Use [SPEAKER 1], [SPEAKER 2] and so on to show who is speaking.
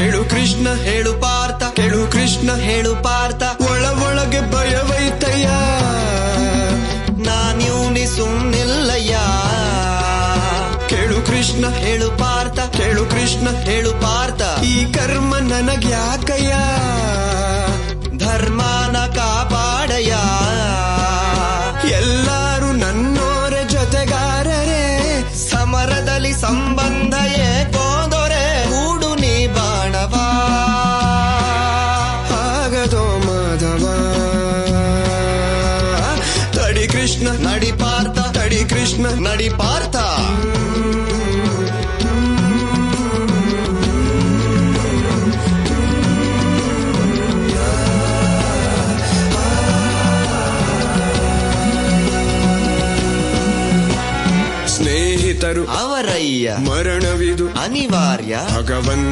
[SPEAKER 1] ಕೇಳು ಕೃಷ್ಣ
[SPEAKER 2] ಹೇಳು ಪಾರ್ಥ,
[SPEAKER 1] ಕೇಳು ಕೃಷ್ಣ
[SPEAKER 2] ಹೇಳು ಪಾರ್ಥ.
[SPEAKER 1] ಒಳಗೆ ಭಯವೈತಯ್ಯ,
[SPEAKER 2] ನಾನ್ಯೂನಿ ಸುಮ್ನಿಲ್ಲಯ್ಯ.
[SPEAKER 1] ಕೇಳು ಕೃಷ್ಣ
[SPEAKER 2] ಹೇಳು ಪಾರ್ಥ,
[SPEAKER 1] ಕೇಳು ಕೃಷ್ಣ
[SPEAKER 2] ಹೇಳು ಪಾರ್ಥ.
[SPEAKER 1] ಈ ಕರ್ಮ ನನಗ್ಯಾಕಯ್ಯ,
[SPEAKER 2] ಧರ್ಮನ ಕಾಪಾಡಯ್ಯ.
[SPEAKER 1] ಎಲ್ಲಾರು ನನ್ನೋರ ಜೊತೆಗಾರರೇ,
[SPEAKER 2] ಸಮರದಲ್ಲಿ ಸಂಬಂಧ ಏಕೋದೊರೆ, ಕೂಡು ನೀ ಬಾಣವ.
[SPEAKER 1] ಆಗದೋ ಮಾಧವ. ತಡಿ ಕೃಷ್ಣ
[SPEAKER 2] ನಡಿ ಪಾರ್ಥ,
[SPEAKER 1] ತಡಿ ಕೃಷ್ಣ
[SPEAKER 2] ನಡಿ ಪಾರ್ಥ.
[SPEAKER 1] ಸ್ನೇಹಿತರು
[SPEAKER 2] ಅವರಯ್ಯ
[SPEAKER 1] ಮರಣವಿದು
[SPEAKER 2] ಅನಿವಾರ್ಯ.
[SPEAKER 1] ಭಗವಂತ